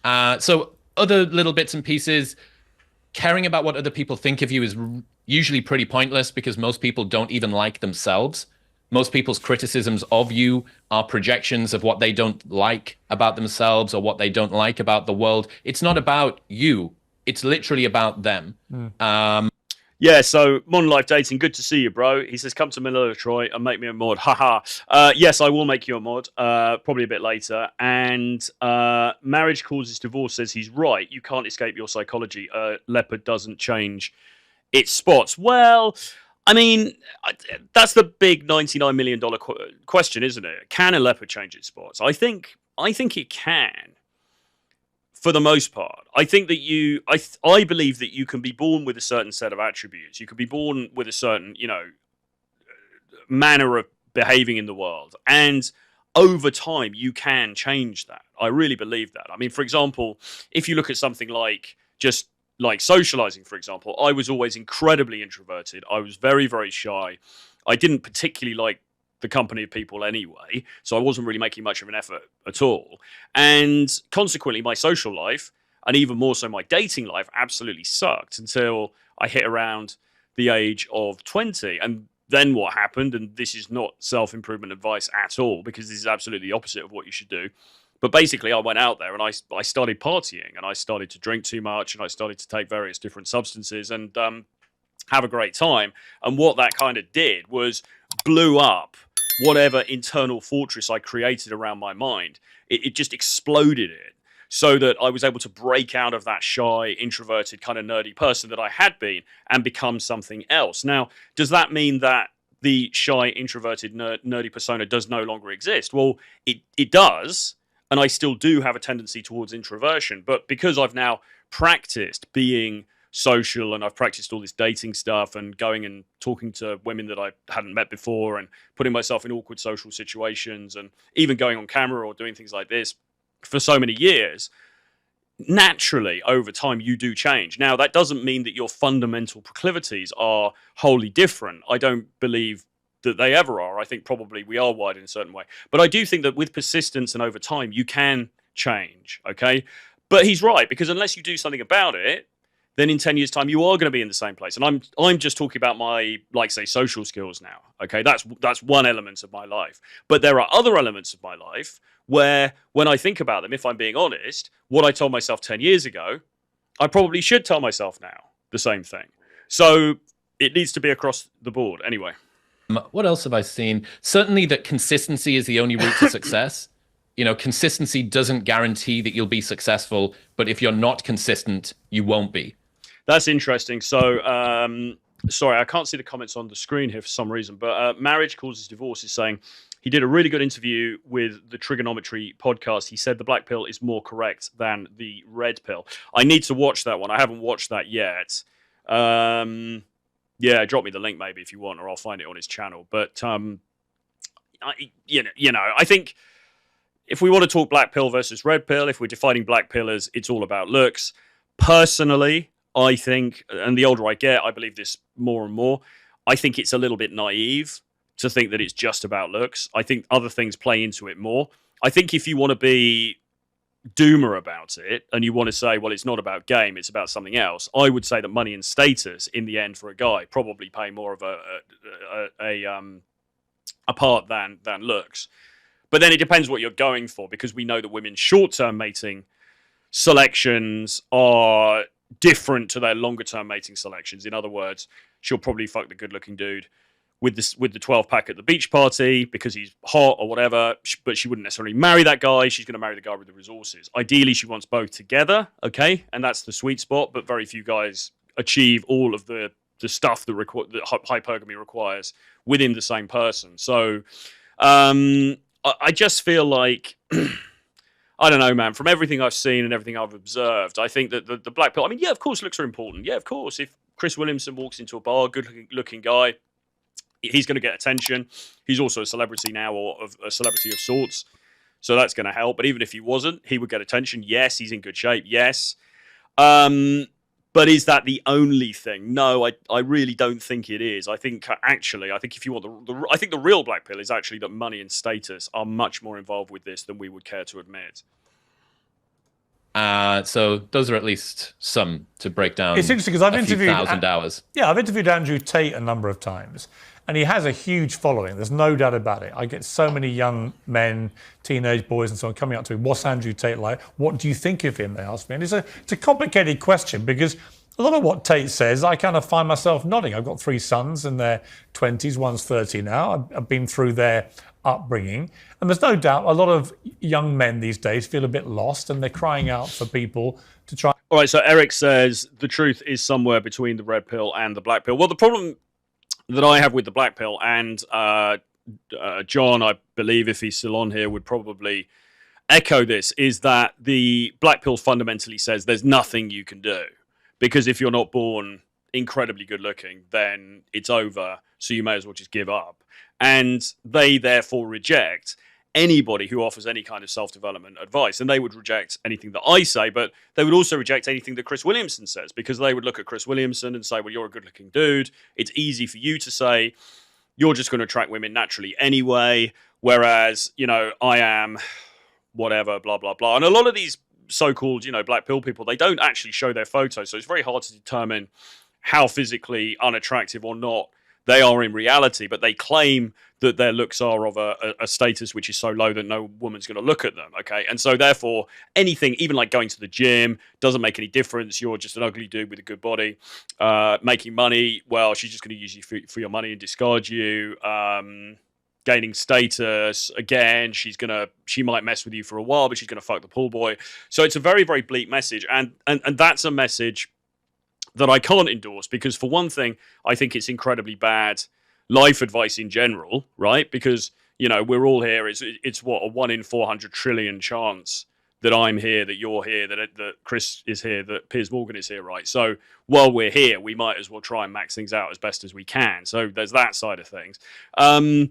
So other little bits and pieces, caring about what other people think of you is usually pretty pointless because most people don't even like themselves. Most people's criticisms of you are projections of what they don't like about themselves or what they don't like about the world. It's not about you. It's literally about them. Mm. Yeah, so Modern Life Dating, good to see you, bro. He says, come to Manila, Troy, and make me a mod. Haha. Yes, I will make you a mod, probably a bit later. And Marriage Causes Divorce says he's right. You can't escape your psychology. Leopard doesn't change its spots. Well, I mean, that's the big $99 million question, isn't it? Can a leopard change its spots? I think it can for the most part. I think that I believe that you can be born with a certain set of attributes. You can be born with a certain, manner of behaving in the world. And over time, you can change that. I really believe that. I mean, for example, if you look at something like just like socializing, for example, I was always incredibly introverted. I was very, very shy. I didn't particularly like the company of people anyway, so I wasn't really making much of an effort at all. And consequently, my social life, and even more so my dating life, absolutely sucked until I hit around the age of 20. And then what happened, and this is not self-improvement advice at all, because this is absolutely the opposite of what you should do. But basically, I went out there and I started partying, and I started to drink too much, and I started to take various different substances and have a great time. And what that kind of did was blew up whatever internal fortress I created around my mind. It just exploded it, so that I was able to break out of that shy, introverted, kind of nerdy person that I had been and become something else. Now, does that mean that the shy, introverted, nerdy persona does no longer exist? Well, it does, and I still do have a tendency towards introversion. But because I've now practiced being social and I've practiced all this dating stuff and going and talking to women that I hadn't met before and putting myself in awkward social situations and even going on camera or doing things like this for so many years, naturally over time you do change. Now, that doesn't mean that your fundamental proclivities are wholly different. I don't believe that they ever are. I think probably we are wired in a certain way. But I do think that with persistence and over time, you can change, okay? But he's right, because unless you do something about it, then in 10 years' time, you are going to be in the same place. And I'm just talking about my, like, say, social skills now, okay? That's one element of my life. But there are other elements of my life where, when I think about them, if I'm being honest, what I told myself 10 years ago, I probably should tell myself now the same thing. So it needs to be across the board. Anyway. What else have I seen? Certainly that consistency is the only route to success. Consistency doesn't guarantee that you'll be successful, but if you're not consistent, you won't be. That's interesting. So, sorry, I can't see the comments on the screen here for some reason, but Marriage Causes Divorce is saying he did a really good interview with the Trigonometry podcast. He said the black pill is more correct than the red pill. I need to watch that one. I haven't watched that yet. Yeah, drop me the link maybe if you want, or I'll find it on his channel. But, I think if we want to talk black pill versus red pill, if we're defining black pill as it's all about looks, personally, I think, and the older I get, I believe this more and more, I think it's a little bit naive to think that it's just about looks. I think other things play into it more. I think if you want to be doomer about it and you want to say, well, it's not about game, it's about something else, I would say that money and status, in the end, for a guy, probably play more of a part than looks. But then it depends what you're going for, because we know that women's short-term mating selections are different to their longer-term mating selections. In other words, she'll probably fuck the good-looking dude with the 12-pack at the beach party because he's hot or whatever, but she wouldn't necessarily marry that guy. She's going to marry the guy with the resources. Ideally, she wants both together, okay? And that's the sweet spot, but very few guys achieve all of the stuff that hypergamy requires within the same person. So I just feel like... I don't know, man. From everything I've seen and everything I've observed, I think that the black pill... I mean, yeah, of course looks are important. Yeah, of course. If Chris Williamson walks into a bar, good-looking guy, he's going to get attention. He's also a celebrity now, or a celebrity of sorts. So that's going to help. But even if he wasn't, he would get attention. Yes, he's in good shape. Yes. But is that the only thing? No, I really don't think it is. I think if you want I think the real black pill is actually that money and status are much more involved with this than we would care to admit. So those are at least some to break down. It's interesting because I've interviewed 1,000 hours. Yeah, I've interviewed Andrew Tate a number of times, and he has a huge following. There's no doubt about it. I get so many young men, teenage boys, and so on coming up to me. What's Andrew Tate like? What do you think of him? They ask me, and it's a complicated question because a lot of what Tate says, I kind of find myself nodding. I've got 3 sons in their 20s. One's 30 now. I've been through their upbringing. And there's no doubt a lot of young men these days feel a bit lost and they're crying out for people to try. All right, so Eric says the truth is somewhere between the red pill and the black pill. Well, the problem that I have with the black pill, and John, I believe if he's still on here, would probably echo this, is that the black pill fundamentally says there's nothing you can do. Because if you're not born incredibly good looking, then it's over. So you may as well just give up. And they therefore reject anybody who offers any kind of self-development advice. And they would reject anything that I say, but they would also reject anything that Chris Williamson says, because they would look at Chris Williamson and say, well, you're a good looking dude. It's easy for you to say you're just going to attract women naturally anyway. Whereas, you know, I am whatever, blah, blah, blah. And a lot of these so-called, you know, black pill people, they don't actually show their photos, so it's very hard to determine how physically unattractive or not they are in reality, but they claim that their looks are of a status which is so low that no woman's going to look at them, okay? And so therefore, anything, even like going to the gym, doesn't make any difference. You're just an ugly dude with a good body. Making money, well, she's just going to use you for your money and discard you. Gaining status, again, she might mess with you for a while, but she's gonna fuck the pool boy. So it's a very, very bleak message, and that's a message that I can't endorse, because for one thing, I think it's incredibly bad life advice in general, right? Because, you know, we're all here. It's what, a 1 in 400 trillion chance that I'm here, that you're here, that Chris is here, that Piers Morgan is here, right? So while we're here, we might as well try and max things out as best as we can. So there's that side of things. And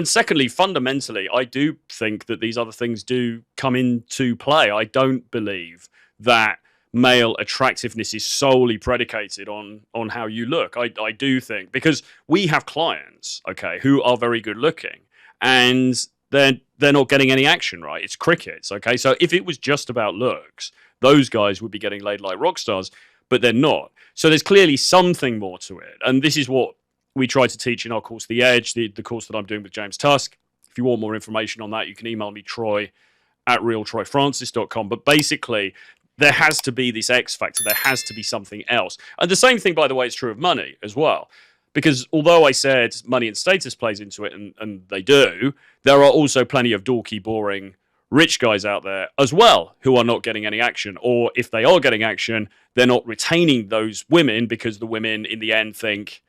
secondly, fundamentally, I do think that these other things do come into play. I don't believe that male attractiveness is solely predicated on how you look. I do think, because we have clients, okay, who are very good looking, and they're not getting any action, right? It's crickets, okay? So if it was just about looks, those guys would be getting laid like rock stars, but they're not. So there's clearly something more to it. And this is what we try to teach in our course, The Edge, the course that I'm doing with James Tusk. If you want more information on that, you can email me, troy@realtroyfrancis.com. But basically, there has to be this X factor. There has to be something else. And the same thing, by the way, is true of money as well. Because although I said money and status plays into it, and they do, there are also plenty of dorky, boring, rich guys out there as well who are not getting any action. Or if they are getting action, they're not retaining those women because the women in the end think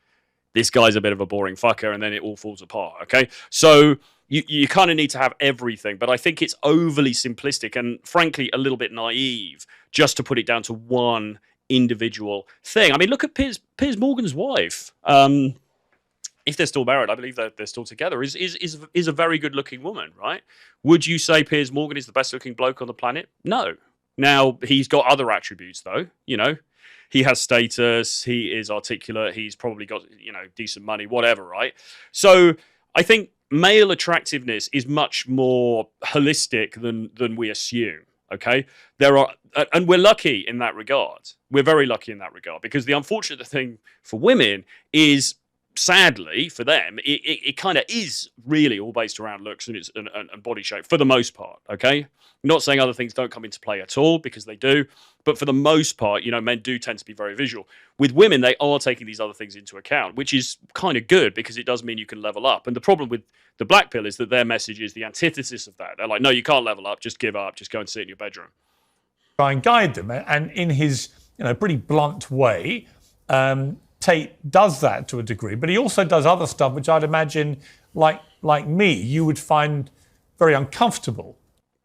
this guy's a bit of a boring fucker, and then it all falls apart, okay? So you kind of need to have everything, but I think it's overly simplistic and frankly a little bit naive just to put it down to one individual thing. I mean, look at Piers Morgan's wife. If they're still married, I believe that they're still together, is a very good looking woman, right? Would you say Piers Morgan is the best looking bloke on the planet? No. Now, he's got other attributes though, you know. He has status, he is articulate, he's probably got, you know, decent money, whatever, right? So I think male attractiveness is much more holistic than we assume. Okay, and we're lucky in that regard. We're very lucky in that regard, because the unfortunate thing for women is, sadly for them, it kind of is really all based around looks and body shape for the most part. Okay, not saying other things don't come into play at all, because they do, but for the most part, you know, men do tend to be very visual. With women, they are taking these other things into account, which is kind of good, because it does mean you can level up. And the problem with the black pill is that their message is the antithesis of that. They're like, no, you can't level up, just give up, just go and sit in your bedroom. Try and guide them, and in his, you know, pretty blunt way, Tate does that to a degree, but he also does other stuff which I'd imagine, like me, you would find very uncomfortable.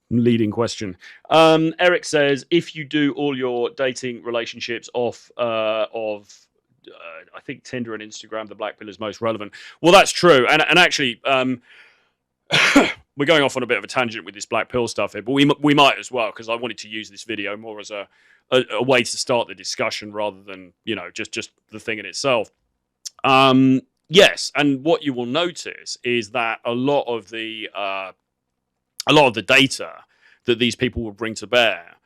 Leading question. Eric says, if you do all your dating relationships off of I think Tinder and Instagram, the black pill is most relevant. Well, that's true, and actually, we're going off on a bit of a tangent with this black pill stuff here, but we might as well, because I wanted to use this video more as a way to start the discussion rather than, you know, just the thing in itself. Yes, and what you will notice is that a lot of the data that these people will bring to bear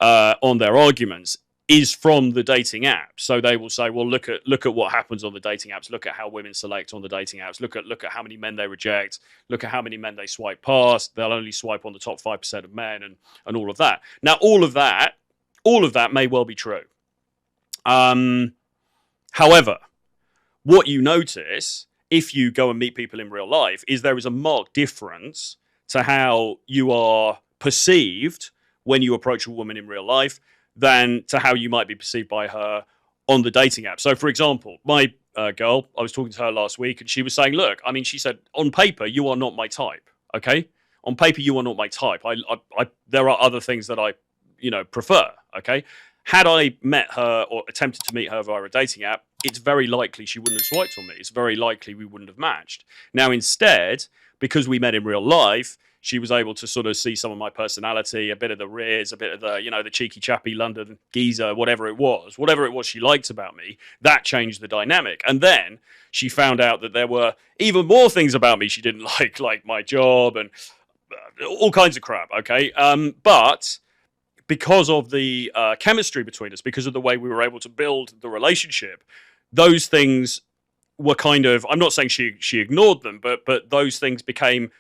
on their arguments is from the dating app. So they will say, well, look at what happens on the dating apps. Look at how women select on the dating apps. Look at how many men they reject. Look at how many men they swipe past. They'll only swipe on the top 5% of men, and all of that. Now, all of that may well be true. However, what you notice if you go and meet people in real life is there is a marked difference to how you are perceived when you approach a woman in real life than to how you might be perceived by her on the dating app. So, for example, my girl, I was talking to her last week, and she was saying, look, I mean, she said, on paper, you are not my type, okay? On paper, you are not my type. There are other things that I, prefer, okay? Had I met her or attempted to meet her via a dating app, it's very likely she wouldn't have swiped on me. It's very likely we wouldn't have matched. Now, instead, because we met in real life, she was able to sort of see some of my personality, a bit of the riz, a bit of the, the cheeky chappy London geezer, whatever it was she liked about me. That changed the dynamic. And then she found out that there were even more things about me she didn't like my job and all kinds of crap, okay? But because of the chemistry between us, because of the way we were able to build the relationship, those things were kind of, I'm not saying she ignored them, but those things became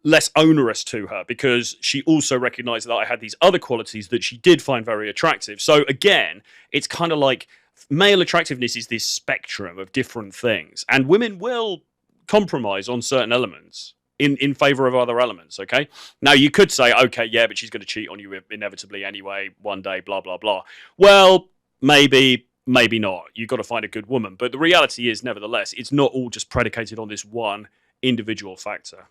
less onerous to her because she also recognized that I had these other qualities that she did find very attractive. So again, it's kind of like male attractiveness is this spectrum of different things, and women will compromise on certain elements in favor of other elements, okay? Now, you could say, okay, yeah, but she's going to cheat on you inevitably anyway, one day, blah, blah, blah. Well, maybe not. You've got to find a good woman. But the reality is, nevertheless, it's not all just predicated on this one individual factor.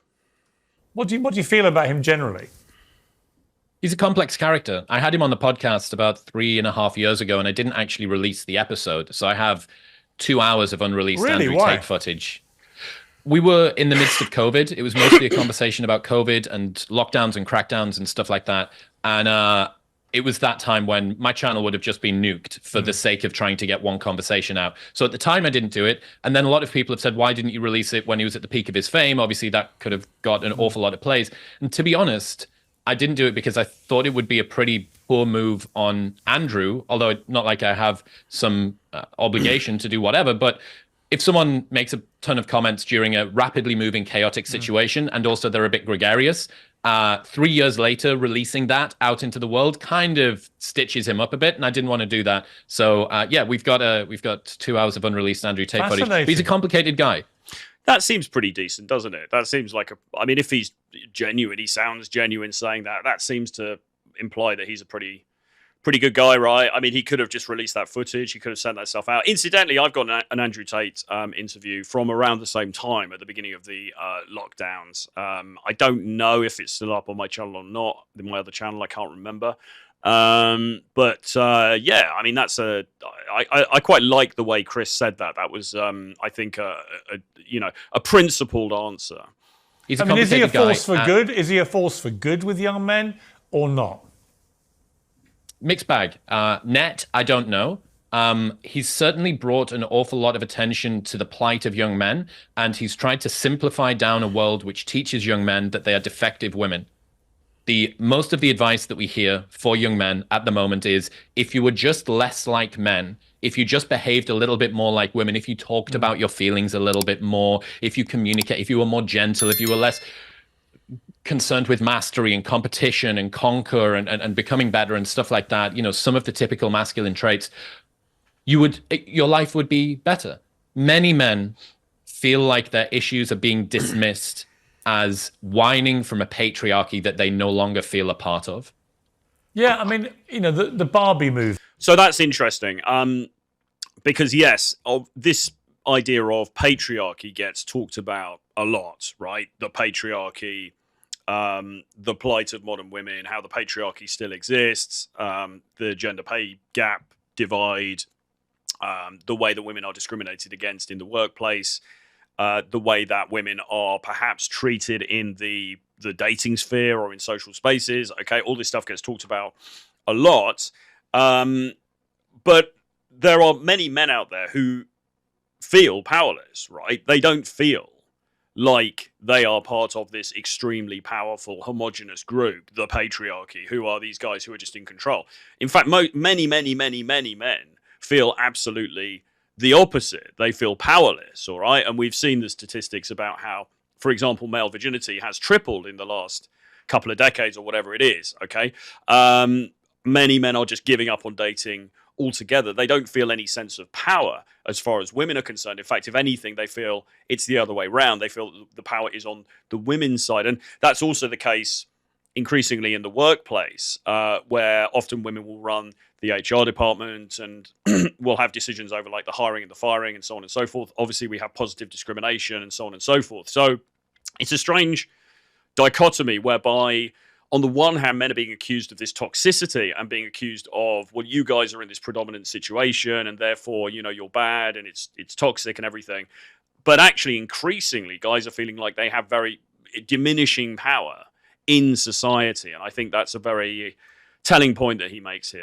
What do you feel about him generally? He's a complex character. I had him on the podcast about 3.5 years ago, and I didn't actually release the episode. So I have 2 hours of unreleased Andrew Tate footage. We were in the midst of COVID. It was mostly a conversation about COVID and lockdowns and crackdowns and stuff like that. And it was that time when my channel would have just been nuked for the sake of trying to get one conversation out. So at the time, I didn't do it. And then a lot of people have said, why didn't you release it when he was at the peak of his fame? Obviously, that could have got an awful lot of plays. And to be honest, I didn't do it because I thought it would be a pretty poor move on Andrew, although not like I have some obligation to do whatever. But if someone makes a ton of comments during a rapidly moving, chaotic situation, and also they're a bit gregarious, 3 years later, releasing that out into the world kind of stitches him up a bit, and I didn't want to do that. So yeah, we've got 2 hours of unreleased Andrew Tate footage. But he's a complicated guy. That seems pretty decent, doesn't it? That seems like I mean, if he's genuine, he sounds genuine saying that. That seems to imply that he's a pretty good guy, right? I mean, he could have just released that footage. He could have sent that stuff out. Incidentally, I've got an Andrew Tate interview from around the same time at the beginning of the lockdowns. I don't know if it's still up on my channel or not. My other channel, I can't remember. But yeah, I mean, I quite like the way Chris said that. That was, I think, a principled answer. I mean, is he a force for good? Is he a force for good with young men or not? Mixed bag. Net, I don't know. He's certainly brought an awful lot of attention to the plight of young men, and he's tried to simplify down a world which teaches young men that they are defective women. Most of the advice that we hear for young men at the moment is, if you were just less like men, if you just behaved a little bit more like women, if you talked about your feelings a little bit more, if you communicate, if you were more gentle, if you were less concerned with mastery and competition and conquer and becoming better and stuff like that, some of the typical masculine traits, your life would be better. Many men feel like their issues are being dismissed as whining from a patriarchy that they no longer feel a part of. Yeah, I mean, the Barbie movie. So that's interesting, because yes, this idea of patriarchy gets talked about a lot, right? The patriarchy, the plight of modern women, how the patriarchy still exists, the gender pay gap divide, the way that women are discriminated against in the workplace, the way that women are perhaps treated in the dating sphere or in social spaces. Okay, all this stuff gets talked about a lot. But there are many men out there who feel powerless, right? They don't feel like they are part of this extremely powerful, homogenous group, the patriarchy, who are these guys who are just in control. In fact, many men feel absolutely the opposite. They feel powerless, all right? And we've seen the statistics about how, for example, male virginity has tripled in the last couple of decades or whatever it is, okay? Many men are just giving up on dating altogether. They don't feel any sense of power as far as women are concerned. In fact, if anything, they feel it's the other way around. They feel the power is on the women's side. And that's also the case increasingly in the workplace, where often women will run the HR department and will have decisions over like the hiring and the firing and so on and so forth. Obviously, we have positive discrimination and so on and so forth. So it's a strange dichotomy whereby on the one hand, men are being accused of this toxicity and being accused of, well, you guys are in this predominant situation and therefore, you know, you're bad and it's toxic and everything. But actually, increasingly, guys are feeling like they have very diminishing power in society. And I think that's a very telling point that he makes here.